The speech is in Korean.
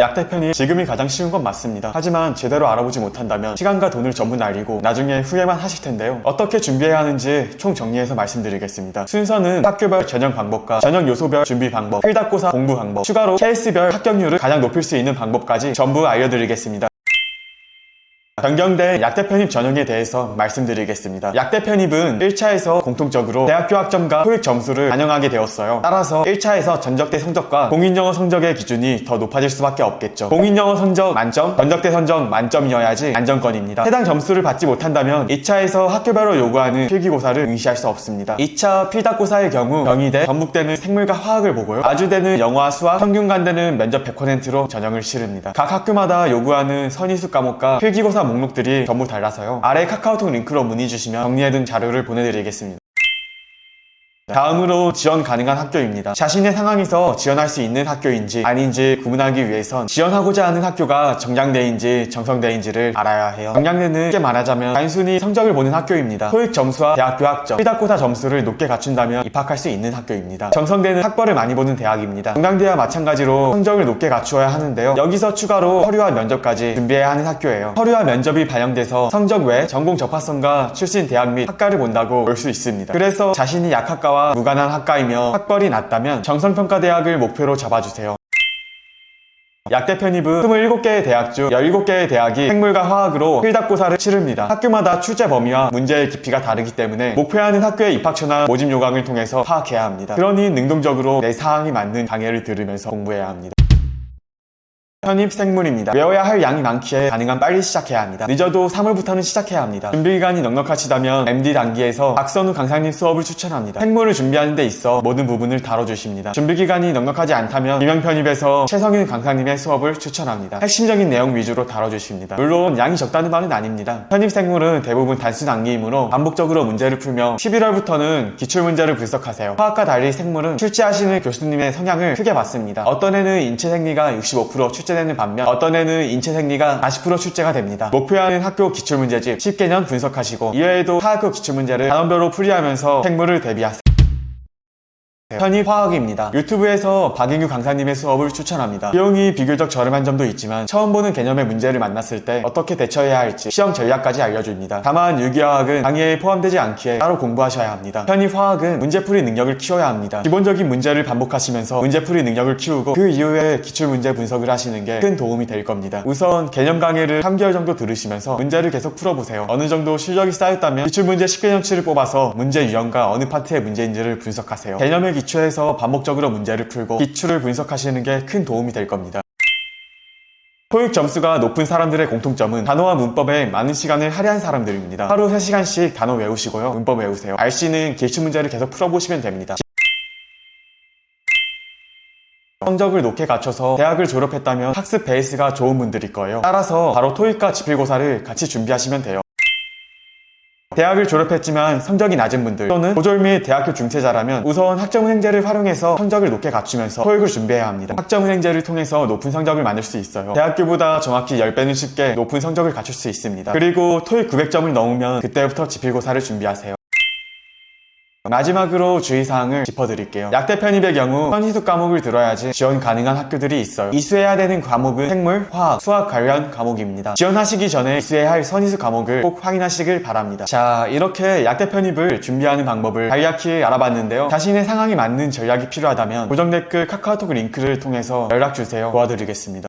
약대 편입 지금이 가장 쉬운 건 맞습니다. 하지만 제대로 알아보지 못한다면 시간과 돈을 전부 날리고 나중에 후회만 하실 텐데요. 어떻게 준비해야 하는지 총 정리해서 말씀드리겠습니다. 순서는 학교별 전형 방법과 전형 요소별 준비 방법, 필답고사 공부 방법, 추가로 케이스별 합격률을 가장 높일 수 있는 방법까지 전부 알려드리겠습니다. 변경된 약대 편입 전형에 대해서 말씀드리겠습니다. 약대 편입은 1차에서 공통적으로 대학교 학점과 토익 점수를 반영하게 되었어요. 따라서 1차에서 전적대 성적과 공인영어 성적의 기준이 더 높아질 수밖에 없겠죠. 공인영어 성적 만점, 전적대 성적 만점이어야지 안정권입니다. 해당 점수를 받지 못한다면 2차에서 학교별로 요구하는 필기고사를 응시할 수 없습니다. 2차 필답고사의 경우 경희대, 전북대는 생물과 화학을 보고요. 아주대는 영어와 수학, 성균관대는 면접 100%로 전형을 치릅니다. 각 학교마다 요구하는 선의수 과목과 필기고사 목록들이 전부 달라서요. 아래 카카오톡 링크로 문의 주시면 정리해둔 자료를 보내드리겠습니다. 다음으로 지원 가능한 학교입니다. 자신의 상황에서 지원할 수 있는 학교인지 아닌지 구분하기 위해선 지원하고자 하는 학교가 정량대인지 정성대인지를 알아야 해요. 정량대는 쉽게 말하자면 단순히 성적을 보는 학교입니다. 토익 점수와 대학교 학점, 필답고사 점수를 높게 갖춘다면 입학할 수 있는 학교입니다. 정성대는 학벌을 많이 보는 대학입니다. 정량대와 마찬가지로 성적을 높게 갖추어야 하는데요. 여기서 추가로 서류와 면접까지 준비해야 하는 학교예요. 서류와 면접이 반영돼서 성적 외 전공 접합성과 출신 대학 및 학과를 본다고 볼 수 있습니다. 그래서 자신이 약학과와 무관한 학과이며 학벌이 낮다면 정성평가대학을 목표로 잡아주세요. 약대 편입은 27개의 대학 중 17개의 대학이 생물과 화학으로 필답고사를 치릅니다. 학교마다 출제 범위와 문제의 깊이가 다르기 때문에 목표하는 학교의 입학처나 모집 요강을 통해서 파악해야 합니다. 그러니 능동적으로 내 사항이 맞는 강의를 들으면서 공부해야 합니다. 편입 생물입니다. 외워야 할 양이 많기에 가능한 빨리 시작해야 합니다. 늦어도 3월부터는 시작해야 합니다. 준비기간이 넉넉하시다면 MD 단기에서 박선우 강사님 수업을 추천합니다. 생물을 준비하는 데 있어 모든 부분을 다뤄주십니다. 준비기간이 넉넉하지 않다면 유명 편입에서 최성윤 강사님의 수업을 추천합니다. 핵심적인 내용 위주로 다뤄주십니다. 물론 양이 적다는 말은 아닙니다. 편입 생물은 대부분 단순 암기이므로 반복적으로 문제를 풀며 11월부터는 기출문제를 분석하세요. 화학과 달리 생물은 출제하시는 교수님의 성향을 크게 봤습니다. 어떤 애는 인체생리가 65% 출제되는 반면 어떤 애는 인체생리가 40% 출제가 됩니다. 목표하는 학교 기출문제집 10개년 분석하시고 이외에도 타 학교 기출문제를 단원별로 풀이하면서 생물을 대비하세요. 편입 화학입니다. 유튜브에서 박인규 강사님의 수업을 추천합니다. 비용이 비교적 저렴한 점도 있지만 처음 보는 개념의 문제를 만났을 때 어떻게 대처해야 할지 시험 전략까지 알려줍니다. 다만 유기화학은 강의에 포함되지 않기에 따로 공부하셔야 합니다. 편입 화학은 문제풀이 능력을 키워야 합니다. 기본적인 문제를 반복하시면서 문제풀이 능력을 키우고 그 이후에 기출문제 분석을 하시는 게 큰 도움이 될 겁니다. 우선 개념 강의를 3개월 정도 들으시면서 문제를 계속 풀어보세요. 어느 정도 실력이 쌓였다면 기출문제 10개념치를 뽑아서 문제 유형과 어느 파트의 문제인지를 분석하세요. 개념의 기초에서 반복적으로 문제를 풀고 기출을 분석하시는 게 큰 도움이 될 겁니다. 토익 점수가 높은 사람들의 공통점은 단어와 문법에 많은 시간을 할애한 사람들입니다. 하루 3시간씩 단어 외우시고요. 문법 외우세요. RC는 기출문제를 계속 풀어보시면 됩니다. 성적을 높게 갖춰서 대학을 졸업했다면 학습 베이스가 좋은 분들일 거예요. 따라서 바로 토익과 지필고사를 같이 준비하시면 돼요. 대학을 졸업했지만 성적이 낮은 분들 또는 고졸 및 대학교 중퇴자라면 우선 학점은행제를 활용해서 성적을 높게 갖추면서 토익을 준비해야 합니다. 학점은행제를 통해서 높은 성적을 만들 수 있어요. 대학교보다 정확히 10배는 쉽게 높은 성적을 갖출 수 있습니다. 그리고 토익 900점을 넘으면 그때부터 지필고사를 준비하세요. 마지막으로 주의사항을 짚어드릴게요. 약대 편입의 경우 선의수 과목을 들어야지 지원 가능한 학교들이 있어요. 이수해야 되는 과목은 생물, 화학, 수학 관련 과목입니다. 지원하시기 전에 이수해야 할 선의수 과목을 꼭 확인하시길 바랍니다. 자, 이렇게 약대 편입을 준비하는 방법을 간략히 알아봤는데요. 자신의 상황에 맞는 전략이 필요하다면 고정 댓글 카카오톡 링크를 통해서 연락주세요. 도와드리겠습니다.